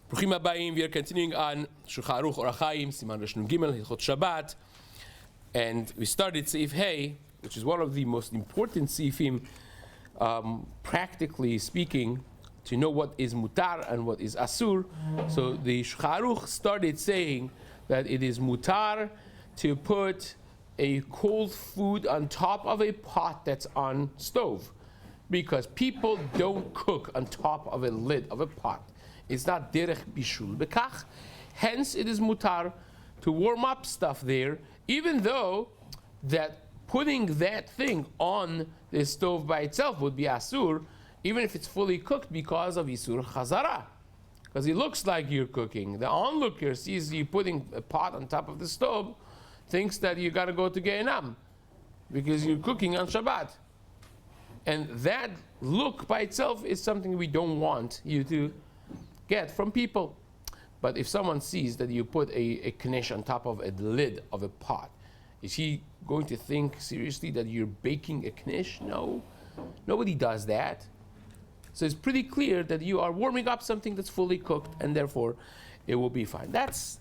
Bruchim Habayim, we are continuing on Shulchan Aruch Orach Chaim, Siman Rishon Gimel, Hilchot Shabbat, and we started Seif Hey, which is one of the most important Seifim, practically speaking, to know what is mutar and what is asur. So the Shulchan Aruch started saying that it is mutar to put a cold food on top of a pot that's on stove, because people don't cook on top of a lid of a pot. It's not derech bishul bekach. Hence, it is mutar to warm up stuff there, even though that putting that thing on the stove by itself would be asur, even if it's fully cooked, because of isur chazara. Because it looks like you're cooking. The onlooker sees you putting a pot on top of the stove, thinks that you got to go to Gehenam because you're cooking on Shabbat. And that look by itself is something we don't want you to get from people. But if someone sees that you put a knish on top of a lid of a pot, is he going to think seriously that you're baking a knish? No. Nobody does that. So it's pretty clear that you are warming up something that's fully cooked, and therefore it will be fine. That's,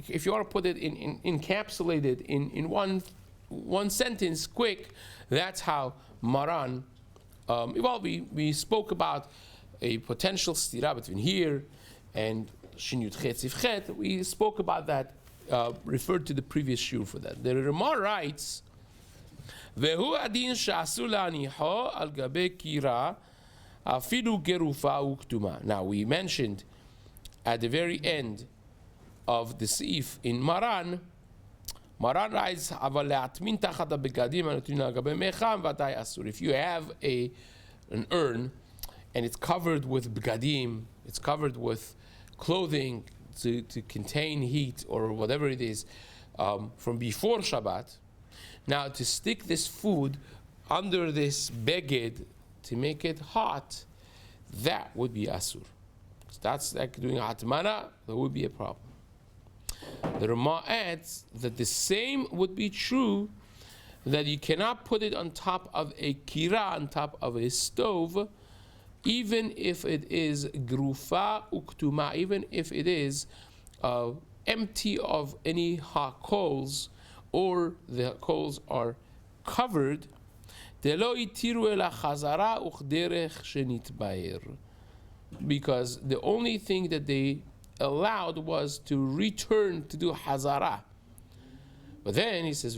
if you want to put it encapsulated in one sentence, quick, that's how Maran, we spoke about a potential stira between here and Shin Yud Chet Sif Chet. We spoke about that, referred to the previous shiur for that. The Ramah writes, Vehu adin she'asur la'aniho al gabe kira afilu gerufa uktuma. Now we mentioned at the very end of the Seif in Maran writes, if you have an urn and it's covered with begadim, it's covered with clothing to contain heat or whatever it is from before Shabbat, now to stick this food under this beged to make it hot, that would be asur. That's like doing hatmana, that would be a problem. The Ramah adds that the same would be true, that you cannot put it on top of a kira, on top of a stove, even if it is grufa uktuma, even if it is empty of any hot coals, or the coals are covered, because the only thing that they allowed was to return to do hazara. But then he says,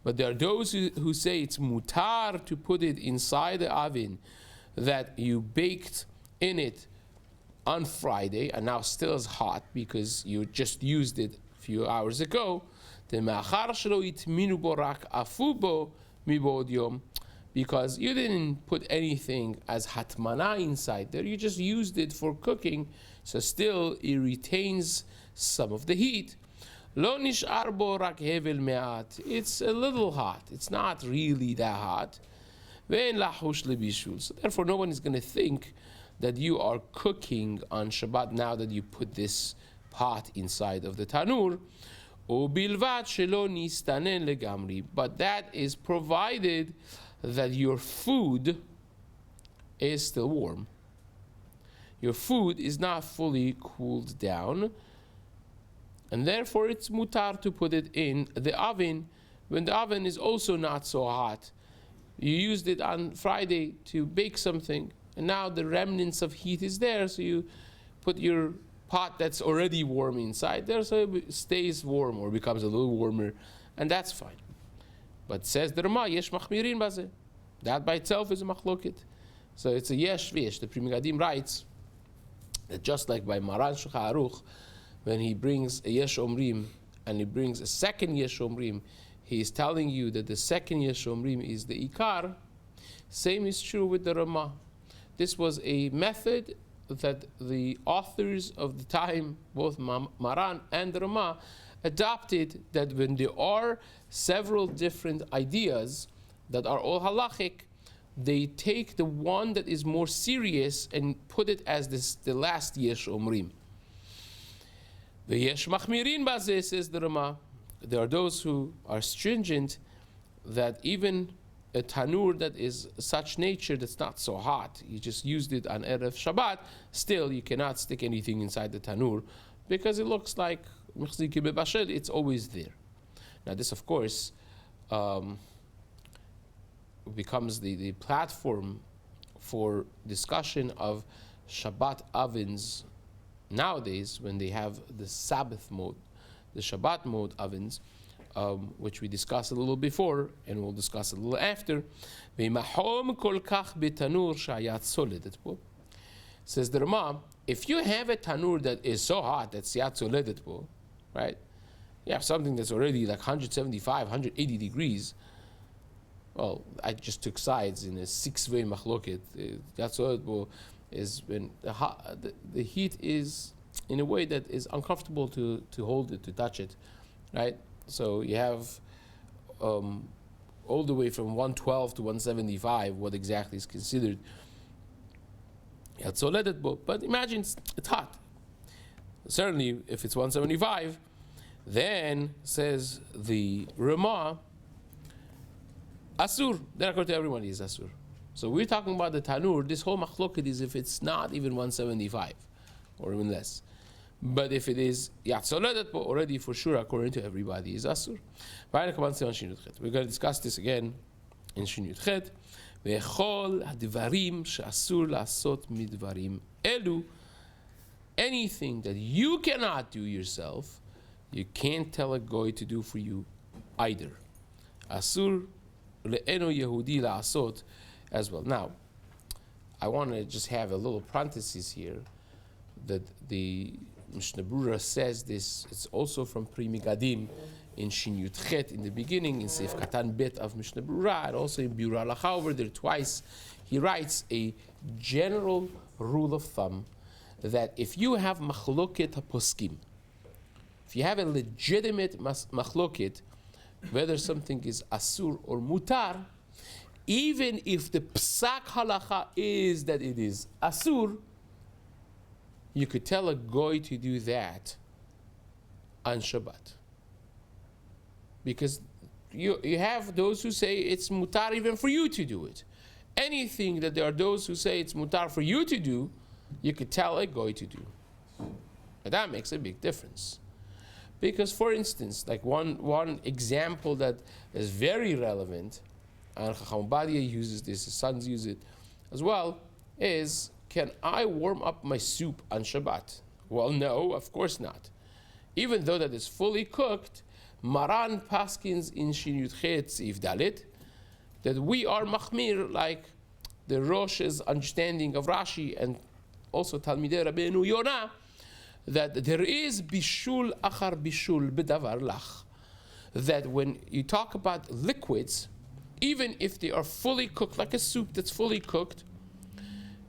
but there are those who say it's mutar to put it inside the oven that you baked in it on Friday and now still is hot because you just used it a few hours ago. Because you didn't put anything as hatmana inside there, you just used it for cooking, so still it retains some of the heat. Lo nish'ar bo rak hevel me'at. It's a little hot. It's not really that hot. Ve'en lahush lebishul. So therefore, no one is going to think that you are cooking on Shabbat now that you put this pot inside of the tanur. Ubilvat shelo nistanen legamri. But that is provided that your food is still warm. Your food is not fully cooled down, and therefore it's mutar to put it in the oven when the oven is also not so hot. You used it on Friday to bake something, and now the remnants of heat is there, so you put your pot that's already warm inside there, so it stays warm or becomes a little warmer, and that's fine. But says the Ramah, yesh machmirin bazeh. That by itself is a machloket. So it's a yesh v'yesh. The Pri Megadim writes that just like by Maran Shulchan Aruch, when he brings a yesh omrim and he brings a second yesh omrim, he is telling you that the second yesh omrim is the ikar. Same is true with the Ramah. This was a method that the authors of the time, both Maran and the Ramah, adopted, that when there are several different ideas that are all halachic, they take the one that is more serious and put it as the last yesh omrim. The yesh machmirin bazeh, says the Ramah. There are those who are stringent, that even a tanur that is such nature that's not so hot, you just used it on Erev Shabbat, still you cannot stick anything inside the tanur because it looks like it's always there. Now this, of course, becomes the platform for discussion of Shabbat ovens nowadays when they have the Sabbath mode, the Shabbat mode ovens, which we discussed a little before and we'll discuss a little after. Says the Rama, if you have a tanur that is so hot that's yat soledet po, right? You have something that's already like 175, 180 degrees. Well, I just took sides in a 6-way machloket. Yat soledet po is when the heat is in a way that is uncomfortable to hold it, to touch it, right? So you have all the way from 112 to 175, what exactly is considered yat soledet po. But imagine it's hot. Certainly, if it's 175, then says the Rama, Asur. Then according to everyone, is Asur. So we're talking about the tanur. This whole machloket is if it's not even 175 or even less. But if it is yat soledet po, already for sure, according to everybody, is Asur. We're going to discuss this again in Shin Yud Chet. Ve'echol hadvarim she'asur la'asot midvarim elu. Anything that you cannot do yourself, you can't tell a goy to do for you either. Asur le'eno Yehudi la'asot as well. Now, I want to just have a little parenthesis here that the Mishna Berura says this. It's also from Pri Megadim in Shin Yud Chet in the beginning, in Seif Katan Bet of Mishna Berura, and also in Biur Halacha over there twice. He writes a general rule of thumb that if you have machloket haposkim, if you have a legitimate machloket, whether something is asur or mutar, even if the psak halacha is that it is asur, you could tell a goy to do that on Shabbat. Because you have those who say it's mutar even for you to do it. Anything that there are those who say it's mutar for you to do, you could tell a goy to do. And that makes a big difference. Because, for instance, like one example that is very relevant, and Chacham Obadia uses this, his sons use it as well, is, can I warm up my soup on Shabbat? Well, no, of course not. Even though that is fully cooked, Maran Paskins in Shin Yud Chet Seif Dalit, that we are machmir, like the Rosh's understanding of Rashi and also Talmidei Rabbeinu Yonah, that there is bishul achar bishul bedavar lach. That when you talk about liquids, even if they are fully cooked, like a soup that's fully cooked,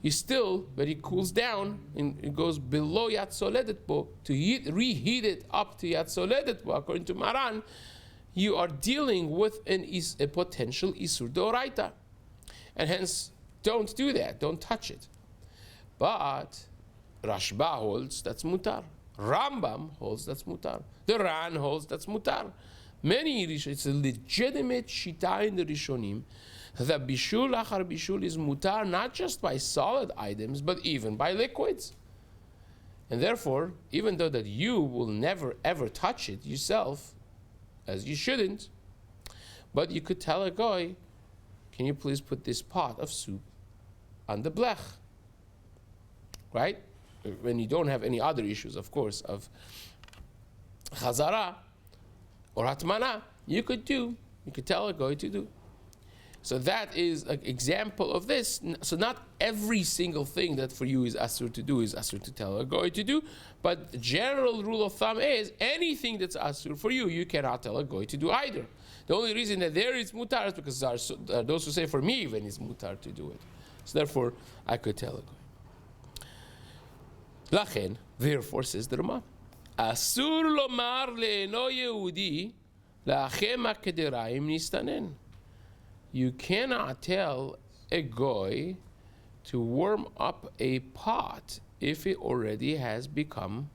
you still, when it cools down and it goes below yat soledet po, to reheat it up to yat soledet po, according to Maran, you are dealing with a potential isur doraita, and hence don't do that. Don't touch it. But Rashba holds that's mutar. Rambam holds that's mutar. The Ran holds that's mutar. Many Rishonim, it's a legitimate shita in the Rishonim that bishul achar bishul is mutar not just by solid items but even by liquids. And therefore, even though that you will never ever touch it yourself, as you shouldn't, but you could tell a guy, can you please put this pot of soup on the blech? Right? When you don't have any other issues, of course, of chazara or hatmana, you could tell a guy to do. So that is an example of this. So not every single thing that for you is asur to do is asur to tell a guy to do, but the general rule of thumb is anything that's asur for you, you cannot tell a guy to do either. The only reason that there is mutar is because there are those who say for me even it's mutar to do it. So therefore, I could tell a guy. Lachen, therefore, says the Rama, asur lomar le'eno Yehudi la'achem ha'kederaim nistanen. You cannot tell a goy to warm up a pot if it already has become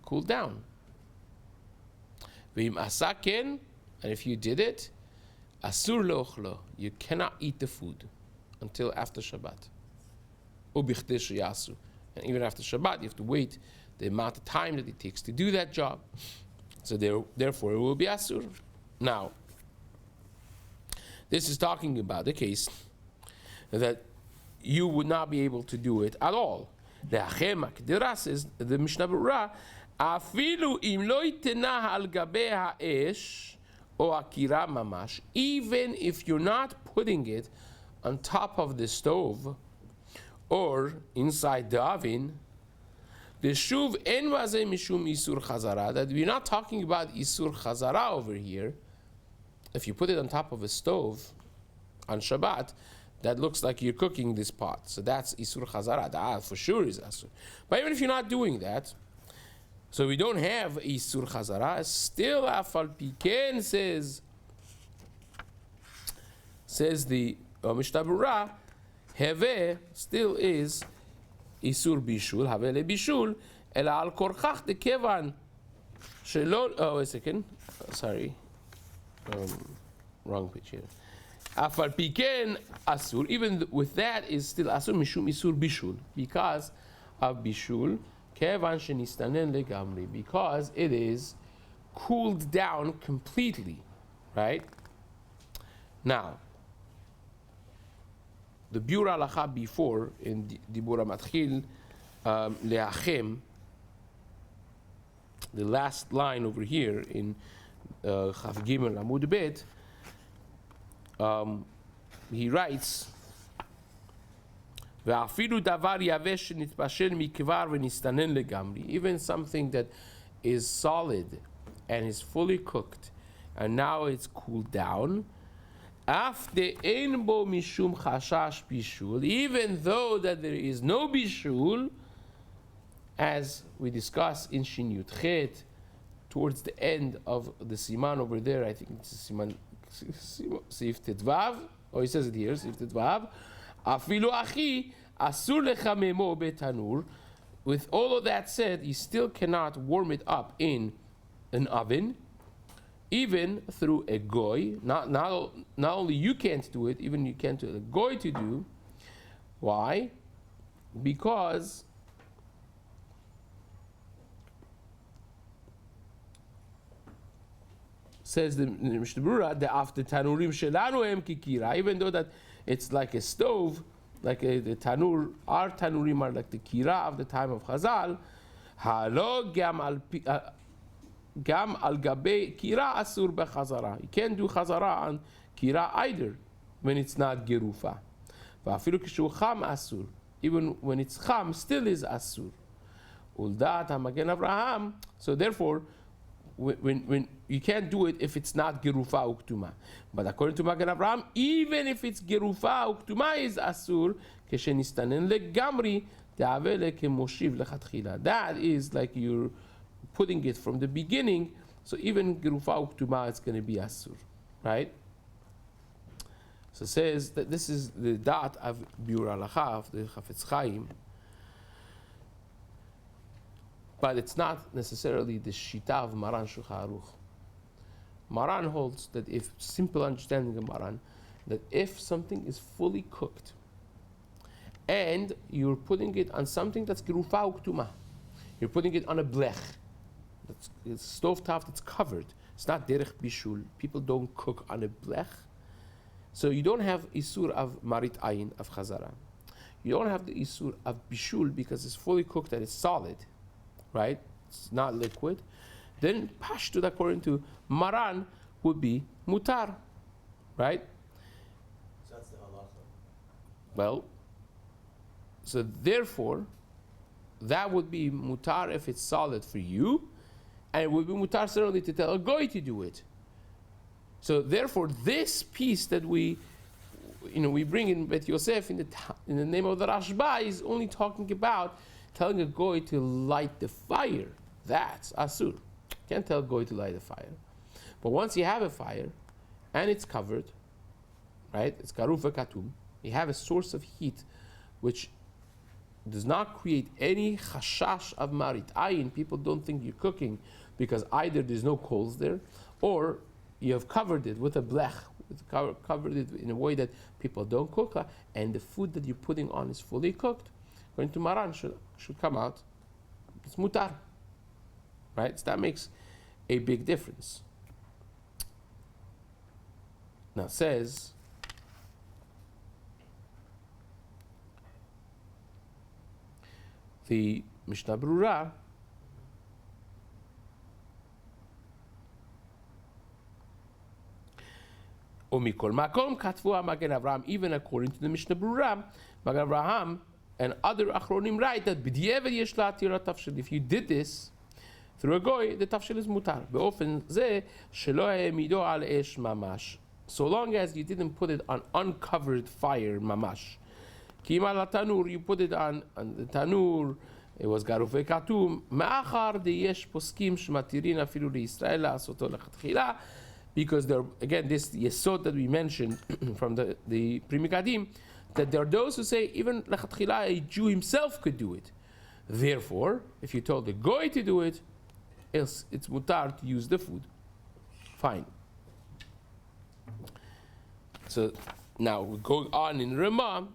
cooled down. V'im asaken, and if you did it, Asur leochlo, you cannot eat the food until after Shabbat. Ubichtei sheyasu. And even after Shabbat, you have to wait the amount of time that it takes to do that job. So therefore, it will be asur. Now, this is talking about the case that you would not be able to do it at all. The says the Mishna Berura, afilu im lo yitenah al gabei ha'esh o akira mamash, even if you're not putting it on top of the stove or inside the oven, the shuv en vazeh mishum isur chazara, that we're not talking about isur chazara over here. If you put it on top of a stove on Shabbat, that looks like you're cooking this pot. So that's isur chazara. That for sure is asur. But even if you're not doing that, so we don't have isur chazara, still afal piken says the Mishna Berura, heve still is isur bishul, have le bishul, ela al korchach de kevan shelo. Oh, wait a second. Sorry. Wrong page here. Afal piken asur, even with that is still asur mishum isur bishul, because of bishul kevan shenistanen legamri, because it is cooled down completely, right? Now, the biur halacha before in Dibura Matchil leachem, the last line over here in Chaf Gimel Amud Bet, he writes, "Ve'afilu davar yavesh nitbashel mikvar v'nistanen legamri," even something that is solid and is fully cooked, and now it's cooled down. Af de'ein bo mishum chashash bishul, even though that there is no bishul, as we discuss in Shin Yud Chet, towards the end of the Siman over there, I think it's Siman Seif Tetvav, or he says it here, Seif Tetvav, afilu achi asur lechamemo betanur. With all of that said, you still cannot warm it up in an oven, even through a goy. Not only you can't do it, even you can't do a goy to do. Why? Because says the Mishna Berura, the after tanurim shelanu em kikira, even though that it's like a stove, like the tanur, our tanurim are like the kira of the time of Chazal. Halo gam al gabe kira asur bechazara. You can't do chazara on kira either when it's not gerufa. Va'afilu kishu cham asur, even when it's cham, still is asur. Uldat hamagen Avraham. So therefore, when you can't do it if it's not gerufa uktuma, but according to Magen Avraham, even if it's gerufa uktuma is asur, keshenistanen legamri te'avele kemoshiv lechatchila. That is like you're putting it from the beginning, so even gerufa uktuma is going to be asur, right? So it says that this is the da'at of biur halacha of the Chafetz Chaim. But it's not necessarily the shita of Maran Shulchan Aruch. Maran holds that if, simple understanding of Maran, that if something is fully cooked and you're putting it on something that's gerufa uktuma, you're putting it on a blech, it's stovetop that's covered, it's not derech bishul, people don't cook on a blech, so you don't have isur of marit ayin, of chazara. You don't have the isur of bishul because it's fully cooked and it's solid, right? It's not liquid. Then pashtut, according to Maran, would be mutar, right? So that's the halacha. Well, so therefore, that would be mutar if it's solid for you, and it would be mutar certainly to tell a goy to do it. So therefore, this piece that we bring in Bet Yosef in the name of the Rashba is only talking about telling a goy to light the fire. That's asur. Can't tell a goy to light a fire. But once you have a fire and it's covered, right? It's karuf v'katum. You have a source of heat which does not create any chashash of marit ayin. People don't think you're cooking because either there's no coals there, or you have covered it with a blech, covered it in a way that people don't cook, and the food that you're putting on is fully cooked, according to Maran, should come out. It's mutar, right? So that makes a big difference. Now it says, the Mishna Berura Umikol Makom Katvu Magen Avraham, even according to the Mishnah Berura, Magen Avraham and other Achronim write that B'diavad yesh la'atira tafshil. If you did this through a goy, the tafshil is mutar. Be'ofen zeh shelo ha'emido al esh mamash. So long as you didn't put it on uncovered fire mamash. Kima la tanur, you put it on the tanur. It was garufei katum. Ma'achar de yesh poskim shmatirin afilu liYisrael la'asoto lechatchila. Because there, again, this yesod that we mentioned from the Primikadim, that there are those who say even lechatchila a Jew himself could do it. Therefore, if you told the goy to do it, else it's mutar to use the food. Fine. So now we're going on in Ramah.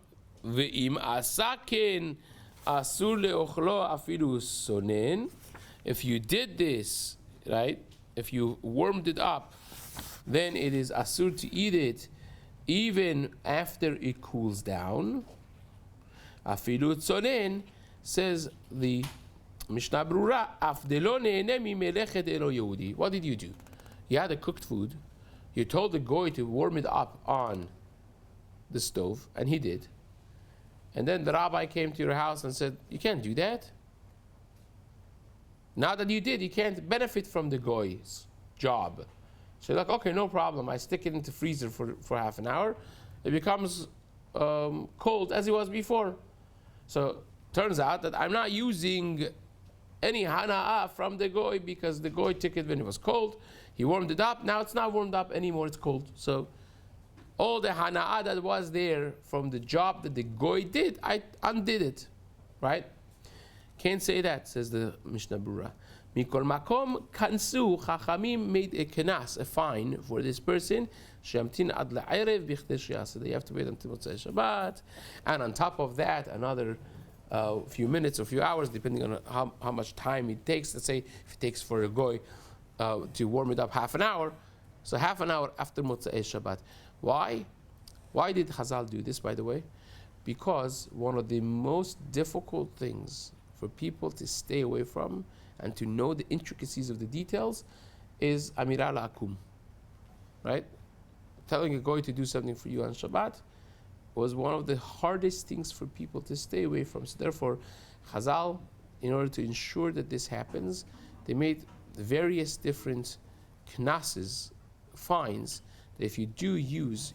Ve'im asaken asur leochlo afilu sonen. If you did this, right? If you warmed it up, then it is asur to eat it even after it cools down. Afilu tzonen, says the Mishna Berura, afdelo ne'enemi melechet elo Yehudi. What did you do? You had a cooked food. You told the goy to warm it up on the stove, and he did. And then the rabbi came to your house and said, you can't do that. Now that you did, you can't benefit from the goy's job. So you're like, okay, no problem. I stick it into the freezer for half an hour. It becomes cold as it was before. So turns out that I'm not using any hana'ah from the goy because the goy took it when it was cold. He warmed it up. Now it's not warmed up anymore. It's cold. So all the hana'ah that was there from the job that the goy did, I undid it. Right? Can't say that, says the Mishnah Berura. Mikol makom kansu, Chachamim made a kenas, a fine for this person. Shamtin ad la'erev b'chtei sheyasa. They have to wait until Motzei Shabbat. And on top of that, another few minutes or few hours, depending on how much time it takes. Let's say if it takes for a goy to warm it up half an hour, so half an hour after Motzei Shabbat. Why? Why did Chazal do this, by the way? Because one of the most difficult things for people to stay away from and to know the intricacies of the details is Amira La'akum. Right? Telling a goy to do something for you on Shabbat was one of the hardest things for people to stay away from. So therefore, Chazal, in order to ensure that this happens, they made various different knases, fines, that if you do use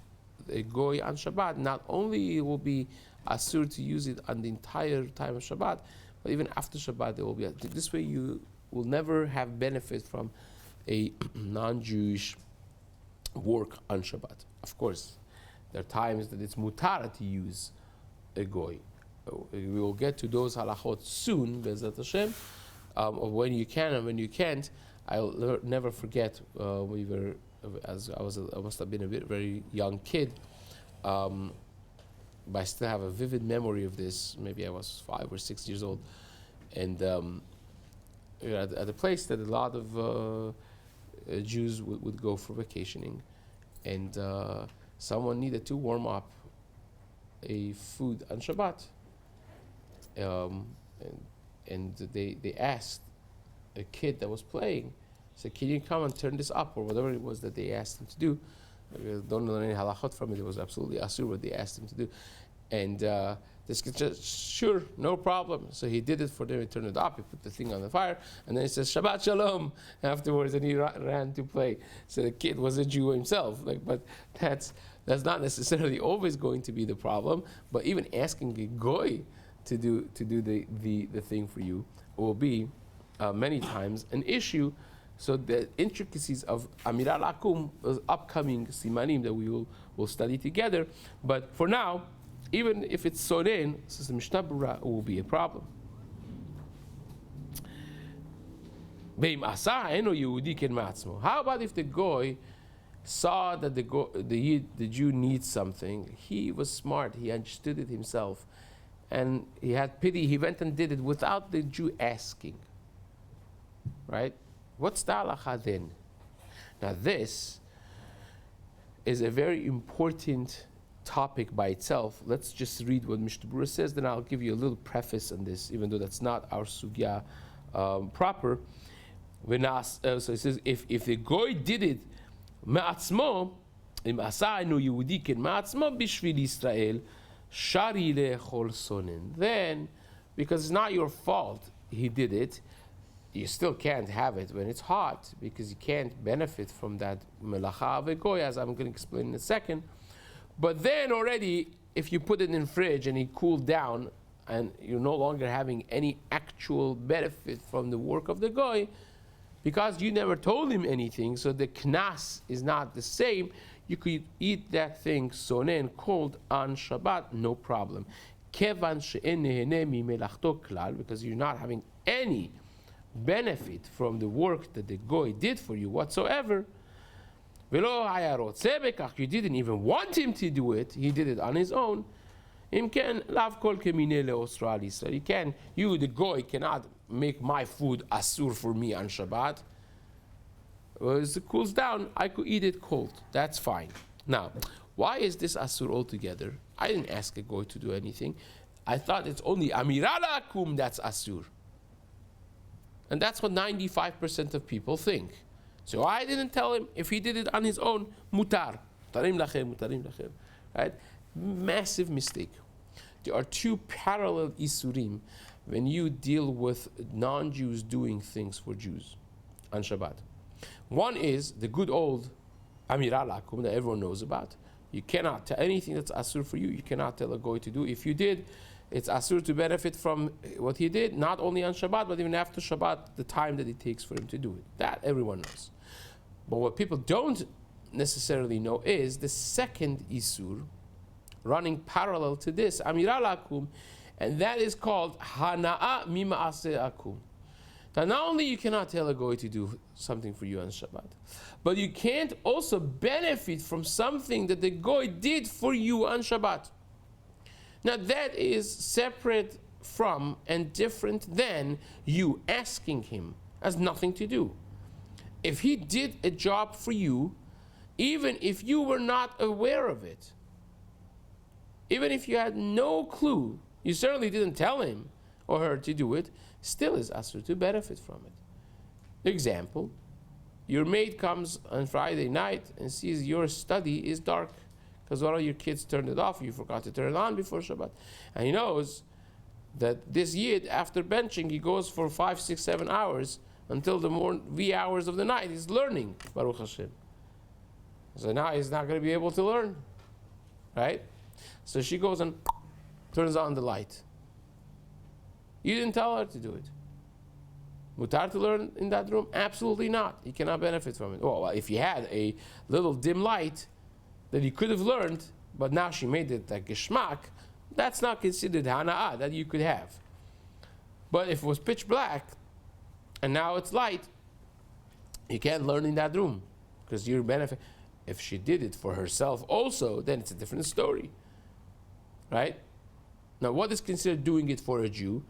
a goy on Shabbat, not only it will be asur to use it on the entire time of Shabbat, but even after Shabbat, there will be. This way, you will never have benefit from a non-Jewish work on Shabbat. Of course, there are times that it's mutar to use a goy. We will get to those halachot soon, Be'ezrat Hashem, of when you can and when you can't. I'll never forget. We were, I must have been a very young kid. But I still have a vivid memory of this. Maybe I was 5 or 6 years old, and at a place that a lot of Jews would go for vacationing, and someone needed to warm up a food on Shabbat, and they asked a kid that was playing, said, "Can you come and turn this up?" or whatever it was that they asked him to do. I don't know any halachot from it. It was absolutely asur what they asked him to do. And this kid said, sure, no problem. So he did it for them. He turned it up. He put the thing on the fire. And then he says, Shabbat Shalom afterwards. And he ran to play. So the kid was a Jew himself. But that's not necessarily always going to be the problem. But even asking a goy to do the thing for you will be many times an issue. So the intricacies of Amira La'akum, upcoming Simanim that we will study together. But for now, even if it's Soren, says the Mishnah Berura, it will be a problem. How about if the goy saw that the Jew needs something, he was smart. He understood it himself, and he had pity. He went and did it without the Jew asking. Right? What's the halacha then? Now this is a very important topic by itself. Let's just read what Mishna Berura says, then I'll give you a little preface on this, even though that's not our sugya proper. So it says, if the goy did it ma'atzmo, im asa'inu Yehudi ken ma'atzmo bishvil Yisrael, shari le'echol sonen. Then, because it's not your fault he did it, you still can't have it when it's hot, because you can't benefit from that melacha of a goy, as I'm going to explain in a second. But then already, if you put it in the fridge and it cooled down, and you're no longer having any actual benefit from the work of the goy, because you never told him anything, so the knas is not the same, you could eat that thing sonen, cold, on Shabbat, no problem. Kevan she'en nehene mi melachto klal, because you're not having any benefit from the work that the goy did for you whatsoever. You didn't even want him to do it, he did it on his own. You can, you the goy cannot make my food asur for me on Shabbat. As it cools down, I could eat it cold. That's fine. Now, why is this asur altogether? I didn't ask a goy to do anything. I thought it's only amirala kum that's asur. And that's what 95% of people think. So I didn't tell him. If he did it on his own, mutar. Mutarim lachem, mutarim lachem. Right? Massive mistake. There are two parallel isurim when you deal with non-Jews doing things for Jews on Shabbat. One is the good old Amira Lakum that everyone knows about. You cannot tell anything that's asur for you, you cannot tell a goy to do. If you did, it's asur to benefit from what he did, not only on Shabbat, but even after Shabbat, the time that it takes for him to do it. That everyone knows. But what people don't necessarily know is the second isur, running parallel to this, Amira Lakum, and that is called Hana'a Mima'ase Akum. Now, not only you cannot tell a goy to do something for you on Shabbat, but you can't also benefit from something that the goy did for you on Shabbat. Now, that is separate from and different than you asking him. Has nothing to do. If he did a job for you, even if you were not aware of it, even if you had no clue, you certainly didn't tell him or her to do it, still is asur to benefit from it. Example, your maid comes on Friday night and sees your study is dark because one of your kids turned it off, you forgot to turn it on before Shabbat. And he knows that this yid, after benching, he goes for 5, 6, 7 hours until the wee hours of the night. He's learning, Baruch Hashem. So now he's not going to be able to learn, right? So she goes and turns on the light. You didn't tell her to do it. Mutar to learn in that room? Absolutely not. He cannot benefit from it. Well, if he had a little dim light that he could have learned, but now she made it like geschmack, that's not considered hana'ah, that you could have. But if it was pitch black, and now it's light, you can't learn in that room, because you benefit. If she did it for herself also, then it's a different story. Right? Now, what is considered doing it for a Jew?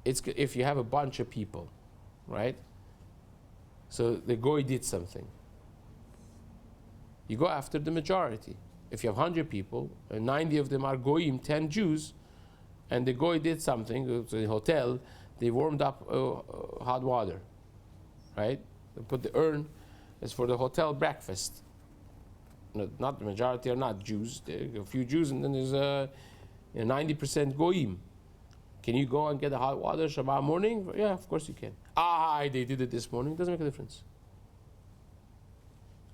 It's if you have a bunch of people, right? So the goy did something. You go after the majority. If you have 100 people, and 90 of them are goyim, 10 Jews, and the goy did something, it was a hotel, they warmed up hot water, right? They put the urn, it's for the hotel breakfast. No, not the majority are not Jews. There are a few Jews, and then there's 90% goyim. Can you go and get the hot water Shabbat morning? Yeah, of course you can. They did it this morning. It doesn't make a difference.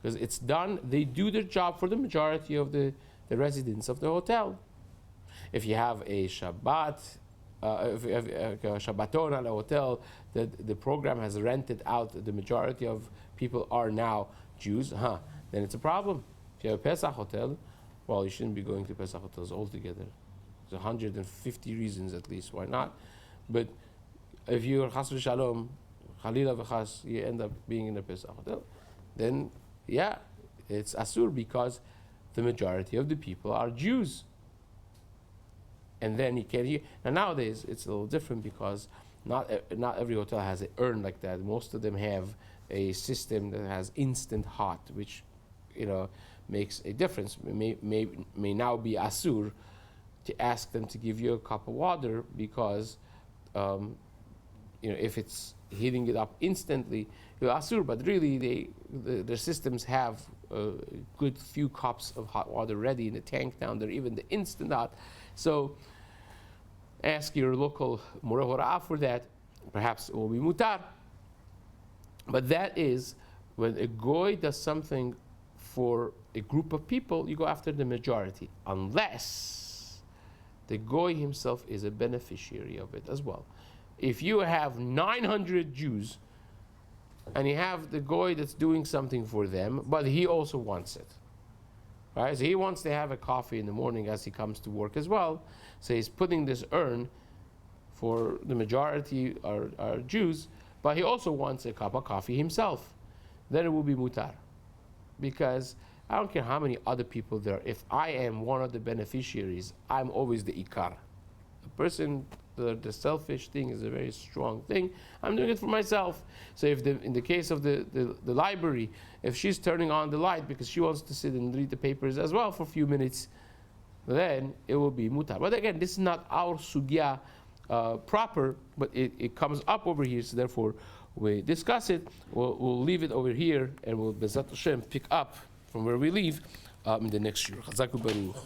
Because it's done, they do their job for the majority of the residents of the hotel. If you have a Shabbat, if you have a Shabbaton at a hotel, that the program has rented out, the majority of people are now Jews, then it's a problem. If you have a Pesach hotel, well, you shouldn't be going to Pesach hotels altogether. There's 150 reasons at least why not. But if you're Chas v'Shalom, Chalila v'Chas, you end up being in a Pesach hotel, then Yeah, it's asur because the majority of the people are Jews. And then you can't hear. And nowadays it's a little different because not every hotel has an urn like that. Most of them have a system that has instant hot, which makes a difference. May now be asur to ask them to give you a cup of water because if it's heating it up instantly, you're asur. But really, their systems have a good few cups of hot water ready in the tank down there, even the instant hot. So ask your local Mora Hora for that. Perhaps it will be mutar. But that is when a goy does something for a group of people, you go after the majority, unless the goy himself is a beneficiary of it as well. If you have 900 Jews and you have the goy that's doing something for them, but he also wants it, right? So he wants to have a coffee in the morning as he comes to work as well. So he's putting this urn for the majority are Jews, but he also wants a cup of coffee himself. Then it will be mutar. Because I don't care how many other people there are. If I am one of the beneficiaries, I'm always the ikar. The person, the selfish thing is a very strong thing. I'm doing it for myself. So if in the case of the library, if she's turning on the light because she wants to sit and read the papers as well for a few minutes, then it will be mutar. But again, this is not our sugya proper, but it comes up over here, so therefore we discuss it. We'll leave it over here, and we'll Bezat Hashem pick up from where we leave in the next year. Chazaku Baruch.